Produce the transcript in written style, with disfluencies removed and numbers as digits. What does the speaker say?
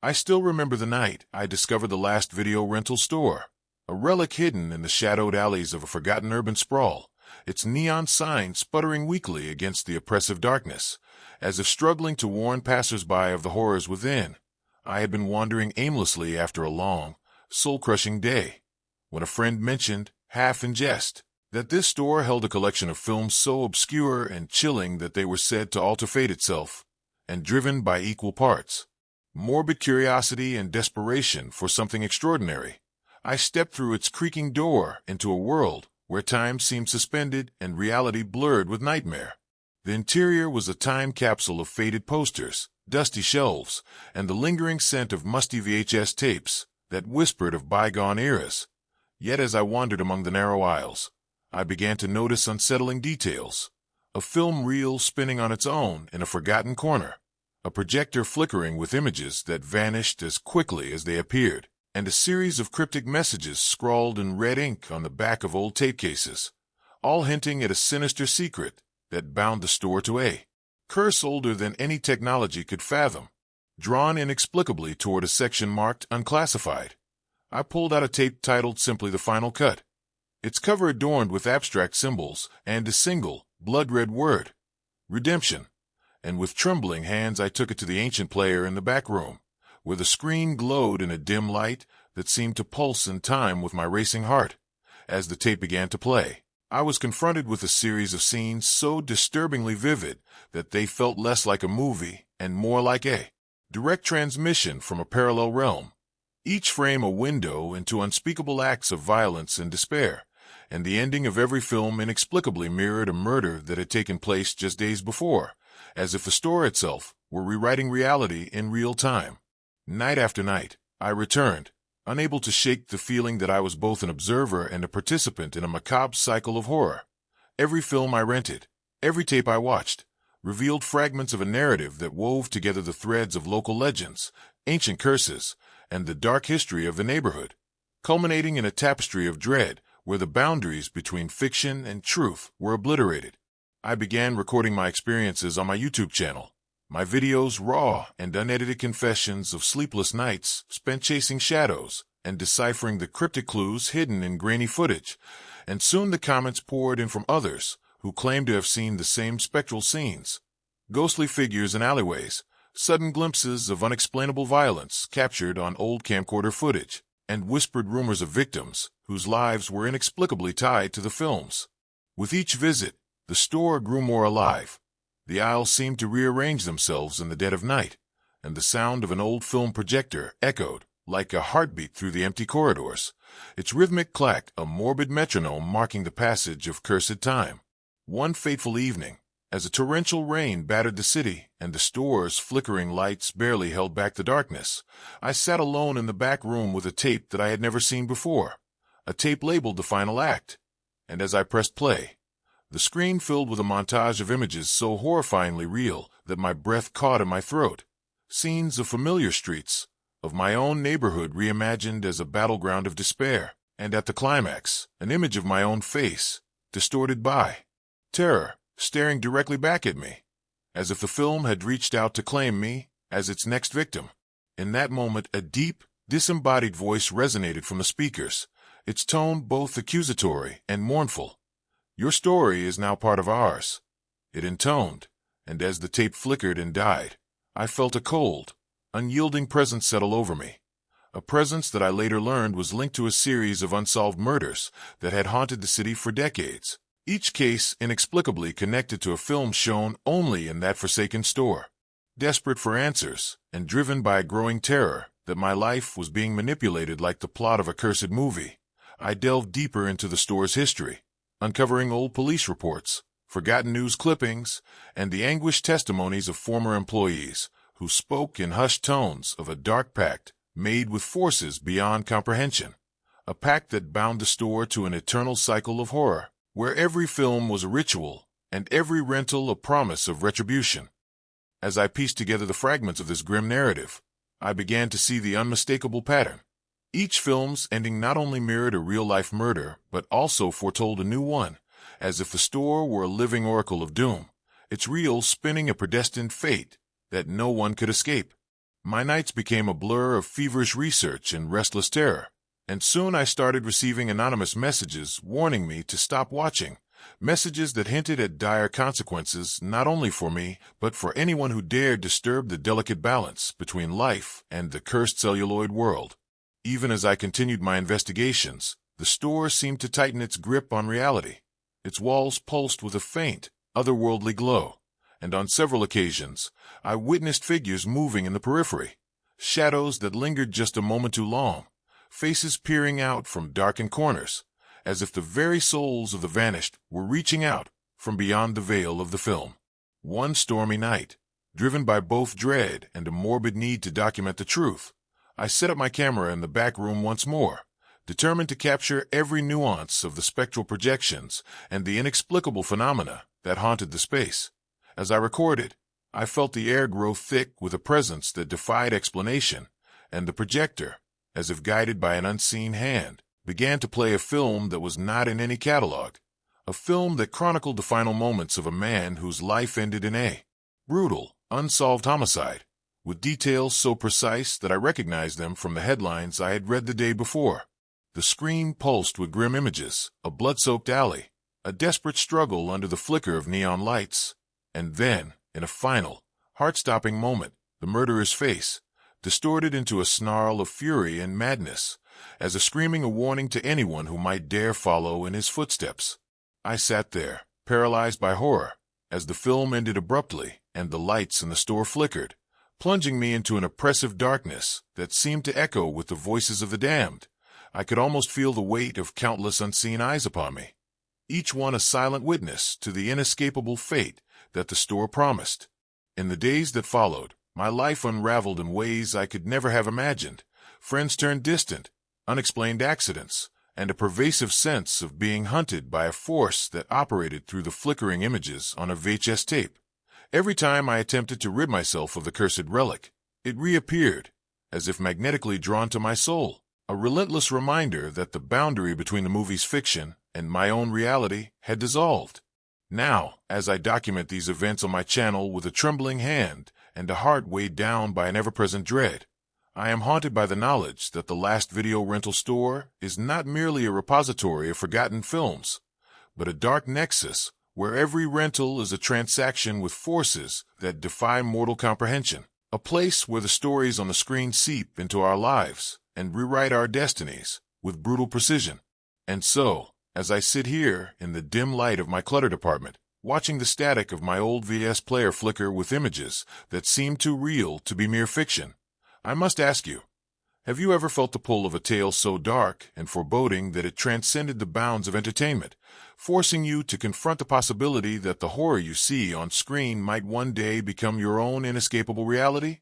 I still remember the night I discovered the last video rental store, a relic hidden in the shadowed alleys of a forgotten urban sprawl, its neon sign sputtering weakly against the oppressive darkness, as if struggling to warn passers-by of the horrors within. I had been wandering aimlessly after a long, soul-crushing day, when a friend mentioned, half in jest, that this store held a collection of films so obscure and chilling that they were said to alter fate itself, and driven by equal parts morbid curiosity and desperation for something extraordinary, I stepped through its creaking door into a world where time seemed suspended and reality blurred with nightmare. The interior was a time capsule of faded posters, dusty shelves, and the lingering scent of musty VHS tapes that whispered of bygone eras. Yet as I wandered among the narrow aisles, I began to notice unsettling details. A film reel spinning on its own in a forgotten corner, a projector flickering with images that vanished as quickly as they appeared, and a series of cryptic messages scrawled in red ink on the back of old tape cases, all hinting at a sinister secret that bound the store to a curse older than any technology could fathom. Drawn inexplicably toward a section marked Unclassified, I pulled out a tape titled simply The Final Cut, its cover adorned with abstract symbols and a single, blood-red word, Redemption, and with trembling hands I took it to the ancient player in the back room, where the screen glowed in a dim light that seemed to pulse in time with my racing heart. As the tape began to play, I was confronted with a series of scenes so disturbingly vivid that they felt less like a movie and more like a direct transmission from a parallel realm, each frame a window into unspeakable acts of violence and despair, and the ending of every film inexplicably mirrored a murder that had taken place just days before, as if the store itself were rewriting reality in real time. Night after night, I returned, unable to shake the feeling that I was both an observer and a participant in a macabre cycle of horror. Every film I rented, every tape I watched, revealed fragments of a narrative that wove together the threads of local legends, ancient curses, and the dark history of the neighborhood, culminating in a tapestry of dread where the boundaries between fiction and truth were obliterated. I began recording my experiences on my YouTube channel, my videos raw and unedited confessions of sleepless nights spent chasing shadows and deciphering the cryptic clues hidden in grainy footage, and soon the comments poured in from others who claimed to have seen the same spectral scenes, ghostly figures in alleyways, sudden glimpses of unexplainable violence captured on old camcorder footage, and whispered rumors of victims whose lives were inexplicably tied to the films. With each visit, the store grew more alive. The aisles seemed to rearrange themselves in the dead of night, and the sound of an old film projector echoed like a heartbeat through the empty corridors, its rhythmic clack a morbid metronome marking the passage of cursed time. One fateful evening, as a torrential rain battered the city and the store's flickering lights barely held back the darkness, I sat alone in the back room with a tape that I had never seen before, a tape labeled The Final Act, and as I pressed play, the screen filled with a montage of images so horrifyingly real that my breath caught in my throat. Scenes of familiar streets, of my own neighborhood reimagined as a battleground of despair, and at the climax, an image of my own face, distorted by terror, staring directly back at me, as if the film had reached out to claim me as its next victim. In that moment, a deep, disembodied voice resonated from the speakers, its tone both accusatory and mournful. "Your story is now part of ours," it intoned, and as the tape flickered and died, I felt a cold, unyielding presence settle over me, a presence that I later learned was linked to a series of unsolved murders that had haunted the city for decades, each case inexplicably connected to a film shown only in that forsaken store. Desperate for answers, and driven by a growing terror that my life was being manipulated like the plot of a cursed movie, I delved deeper into the store's history, uncovering old police reports, forgotten news clippings, and the anguished testimonies of former employees who spoke in hushed tones of a dark pact made with forces beyond comprehension, a pact that bound the store to an eternal cycle of horror, where every film was a ritual and every rental a promise of retribution. As I pieced together the fragments of this grim narrative, I began to see the unmistakable pattern. Each film's ending not only mirrored a real-life murder, but also foretold a new one, as if the store were a living oracle of doom, its reel spinning a predestined fate that no one could escape. My nights became a blur of feverish research and restless terror, and soon I started receiving anonymous messages warning me to stop watching, messages that hinted at dire consequences not only for me, but for anyone who dared disturb the delicate balance between life and the cursed celluloid world. Even as I continued my investigations, the store seemed to tighten its grip on reality. Its walls pulsed with a faint, otherworldly glow, and on several occasions, I witnessed figures moving in the periphery, shadows that lingered just a moment too long, faces peering out from darkened corners, as if the very souls of the vanished were reaching out from beyond the veil of the film. One stormy night, driven by both dread and a morbid need to document the truth, I set up my camera in the back room once more, determined to capture every nuance of the spectral projections and the inexplicable phenomena that haunted the space. As I recorded, I felt the air grow thick with a presence that defied explanation, and the projector, as if guided by an unseen hand, began to play a film that was not in any catalog, a film that chronicled the final moments of a man whose life ended in a brutal, unsolved homicide, with details so precise that I recognized them from the headlines I had read the day before. The screen pulsed with grim images, a blood-soaked alley, a desperate struggle under the flicker of neon lights, and then, in a final, heart-stopping moment, the murderer's face, distorted into a snarl of fury and madness, as if screaming a warning to anyone who might dare follow in his footsteps. I sat there, paralyzed by horror, as the film ended abruptly and the lights in the store flickered, plunging me into an oppressive darkness that seemed to echo with the voices of the damned. I could almost feel the weight of countless unseen eyes upon me, each one a silent witness to the inescapable fate that the store promised. In the days that followed, my life unraveled in ways I could never have imagined. Friends turned distant, unexplained accidents, and a pervasive sense of being hunted by a force that operated through the flickering images on a VHS tape. Every time I attempted to rid myself of the cursed relic, it reappeared, as if magnetically drawn to my soul, a relentless reminder that the boundary between the movie's fiction and my own reality had dissolved. Now, as I document these events on my channel with a trembling hand and a heart weighed down by an ever-present dread, I am haunted by the knowledge that the last video rental store is not merely a repository of forgotten films, but a dark nexus where every rental is a transaction with forces that defy mortal comprehension, a place where the stories on the screen seep into our lives and rewrite our destinies with brutal precision. And so, as I sit here in the dim light of my cluttered apartment, watching the static of my old VS player flicker with images that seem too real to be mere fiction, I must ask you, have you ever felt the pull of a tale so dark and foreboding that it transcended the bounds of entertainment, forcing you to confront the possibility that the horror you see on screen might one day become your own inescapable reality?